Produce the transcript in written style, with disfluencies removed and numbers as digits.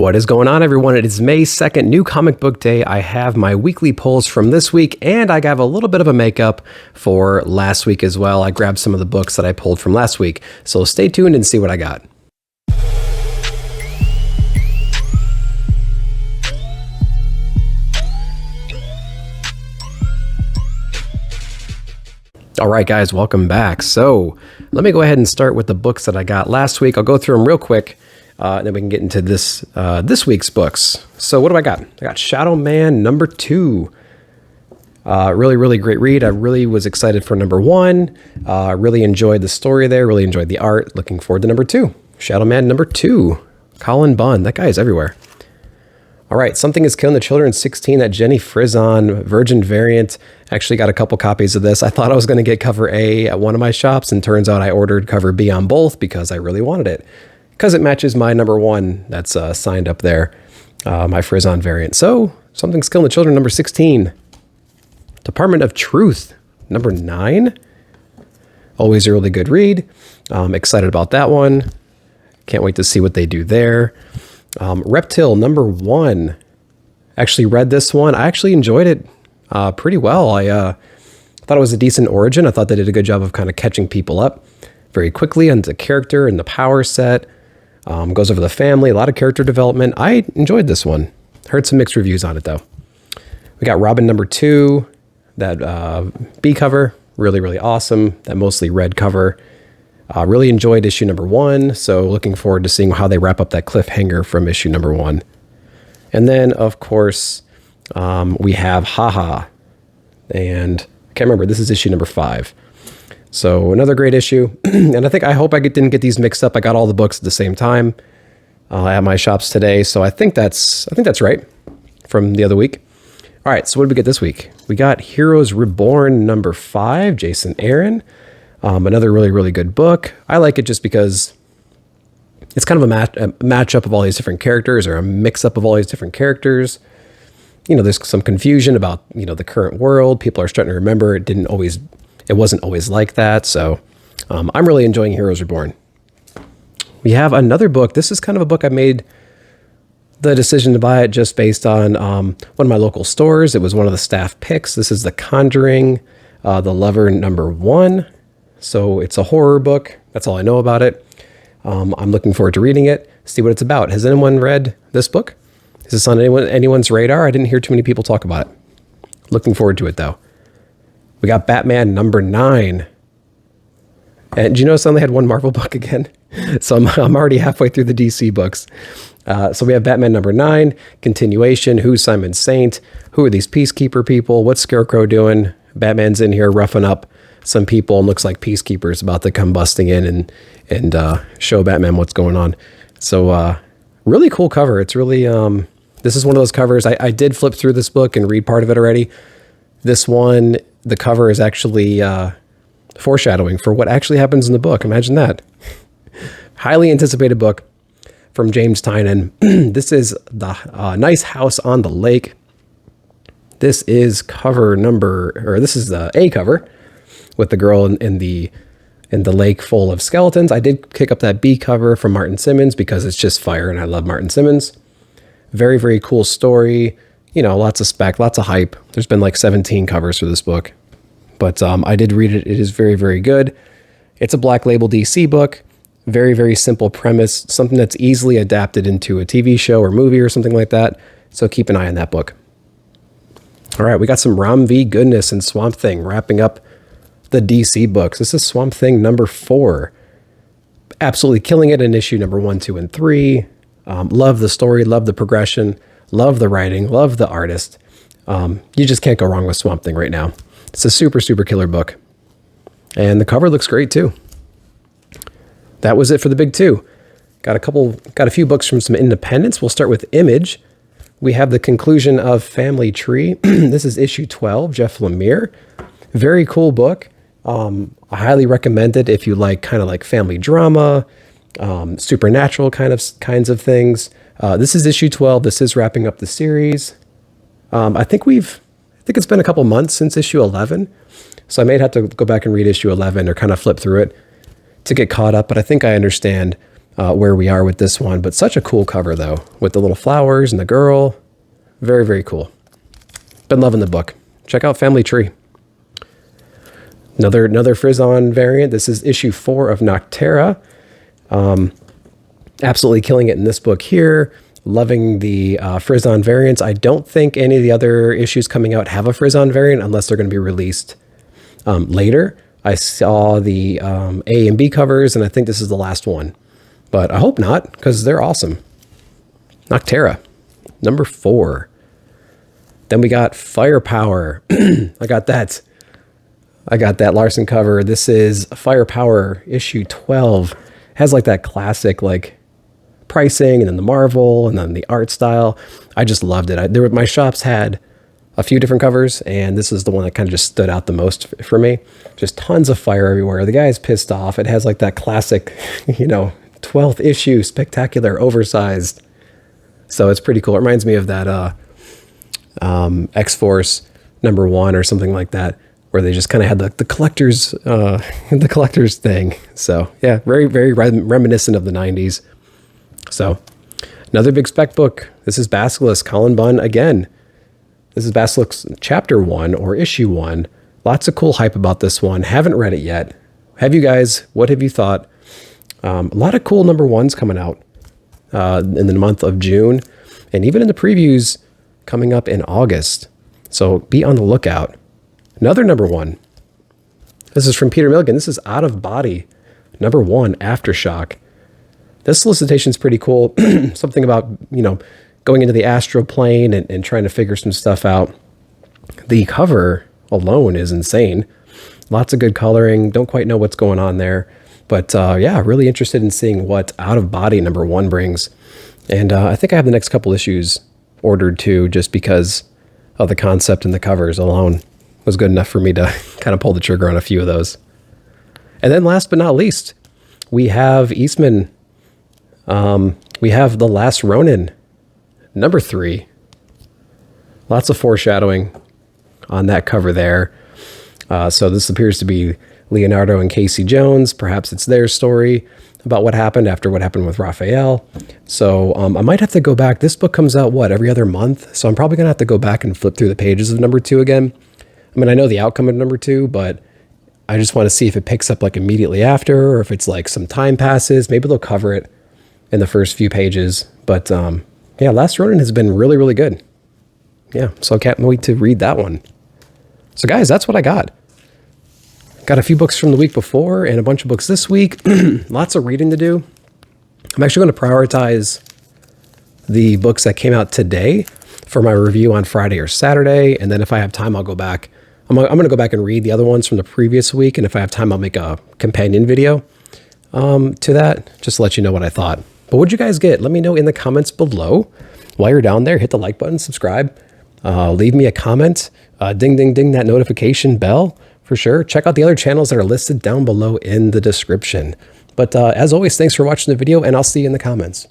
What is going on, everyone? It is May 2nd, New Comic Book Day. I have my weekly polls from this week, and I have a little bit of a makeup for last week as well. I grabbed some of the books that I pulled from last week, so stay tuned and see what I got. All right, guys, welcome back. So let me go ahead and start with the books that I got last week. I'll go through them real quick. And then we can get into this week's books. So what do I got? I got Shadow Man number 2. Really great read. I really was excited for number 1. Really enjoyed the story there. Really enjoyed the art. Looking forward to number 2. Shadow Man number 2. Colin Bunn. That guy is everywhere. All right. Something is Killing the Children 16. That Jenny Frison Virgin variant. Actually got a couple copies of this. I thought I was going to get cover A at one of my shops, and turns out I ordered cover B on both because I really wanted it. Because it matches my number 1 that's signed up there, my Frison variant. So, Something's Killing the Children, number 16. Department of Truth, number 9. Always a really good read. Excited about that one. Can't wait to see what they do there. Reptile, number 1. Actually read this one. I actually enjoyed it pretty well. I thought it was a decent origin. I thought they did a good job of kind of catching people up very quickly on the character and the power set. Goes over the family, a lot of character development. I enjoyed this one. Heard some mixed reviews on it, though. We got Robin number 2, that B cover, really awesome. That mostly red cover. Really enjoyed issue number 1, so looking forward to seeing how they wrap up that cliffhanger from issue number 1. And then, of course, we have Haha, and I can't remember, this is issue number 5. So another great issue, and I hope I didn't get these mixed up. I got all the books at the same time at my shops today, so I think that's right from the other week. All right, so what did we get this week? We got Heroes Reborn number 5, Jason Aaron. Another really good book. I like it just because it's kind of a matchup of all these different characters, or a mix-up of all these different characters. You know, there's some confusion about, the current world. People are starting to remember it wasn't always like that. So I'm really enjoying Heroes Reborn. We have another book. This is kind of a book I made the decision to buy it just based on one of my local stores. It was one of the staff picks. This is The Conjuring, The Lover number 1. So it's a horror book. That's all I know about it. I'm looking forward to reading it, see what it's about. Has anyone read this book? Is this on anyone's radar? I didn't hear too many people talk about it. Looking forward to it, though. We got Batman number 9. And do you notice I only had one Marvel book again? So I'm already halfway through the DC books. So we have Batman number 9, continuation. Who's Simon Saint? Who are these Peacekeeper people? What's Scarecrow doing? Batman's in here roughing up some people, and looks like Peacekeeper's about to come busting in and show Batman what's going on. So really cool cover. It's really, this is one of those covers. I did flip through this book and read part of it already. This one, the cover is actually foreshadowing for what actually happens in the book. Imagine that. Highly anticipated book from James Tynion. This is the Nice House on the Lake. This is this is the A cover with the girl in the lake full of skeletons. I did pick up that B cover from Martin Simmons because it's just fire, and I love Martin Simmons. Very cool story. Lots of spec, lots of hype. There's been like 17 covers for this book. But I did read it. It is very good. It's a Black Label DC book. Very simple premise. Something that's easily adapted into a TV show or movie or something like that. So keep an eye on that book. All right, we got some Ram V goodness and Swamp Thing wrapping up the DC books. This is Swamp Thing number 4. Absolutely killing it in issue number 1, 2, and 3. Love the story. Love the progression. Love the writing, love the artist. You just can't go wrong with Swamp Thing right now. It's a super killer book. And the cover looks great too. That was it for the big 2. Got a few books from some independents. We'll start with Image. We have the conclusion of Family Tree. This is issue 12, Jeff Lemire. Very cool book. I highly recommend it if you like kind of like family drama, supernatural kinds of things. This is issue 12. This is wrapping up the series. I think it's been a couple months since issue 11. So I may have to go back and read issue 11 or kind of flip through it to get caught up. But I think I understand where we are with this one. But such a cool cover, though, with the little flowers and the girl. Very, very cool. Been loving the book. Check out Family Tree. Another Frizz-On variant. This is issue 4 of Nocterra. Absolutely killing it in this book here. Loving the Frizz-On variants. I don't think any of the other issues coming out have a Frizz-On variant unless they're going to be released later. I saw the A and B covers, and I think this is the last one. But I hope not, because they're awesome. Nocterra, number 4. Then we got Firepower. I got that Larson cover. This is Firepower issue 12. It has like that classic like pricing, and then the Marvel, and then the art style. I just loved it. My shops had a few different covers, and this is the one that kind of just stood out the most for me. Just tons of fire everywhere. The guy's pissed off. It has like that classic, 12th issue, spectacular, oversized. So it's pretty cool. It reminds me of that X-Force number 1 or something like that, where they just kind of had the collector's the collector's thing. So yeah, very, very reminiscent of the 90s. So another big spec book. This is Basilisk, Colin Bunn again. This is Basilisk's chapter 1 or issue 1. Lots of cool hype about this one. Haven't read it yet. Have you guys? What have you thought? A lot of cool number 1s coming out in the month of June, and even in the previews coming up in August. So be on the lookout. Another number 1. This is from Peter Milligan. This is Out of Body, number 1, Aftershock. This solicitation is pretty cool. Something about, going into the astral plane and trying to figure some stuff out. The cover alone is insane. Lots of good coloring. Don't quite know what's going on there. But yeah, really interested in seeing what Out of Body number 1 brings. And I think I have the next couple issues ordered too, just because of the concept and the covers alone was good enough for me to kind of pull the trigger on a few of those. And then last but not least, we have Eastman. We have The Last Ronin, number 3. Lots of foreshadowing on that cover there. So this appears to be Leonardo and Casey Jones. Perhaps it's their story about what happened after what happened with Raphael. So I might have to go back. This book comes out, every other month? So I'm probably going to have to go back and flip through the pages of number 2 again. I mean, I know the outcome of number 2, but I just want to see if it picks up like immediately after, or if it's like some time passes. Maybe they'll cover it in the first few pages. But yeah, Last Ronin has been really, really good. Yeah, so I can't wait to read that one. So guys, that's what I got. Got a few books from the week before and a bunch of books this week. Lots of reading to do. I'm actually going to prioritize the books that came out today for my review on Friday or Saturday. And then if I have time, I'll go back. I'm going to go back and read the other ones from the previous week. And if I have time, I'll make a companion video to that, just to let you know what I thought. But what'd you guys get? Let me know in the comments below. While you're down there, hit the like button, subscribe, leave me a comment, ding, ding, ding that notification bell for sure. Check out the other channels that are listed down below in the description. But as always, thanks for watching the video, and I'll see you in the comments.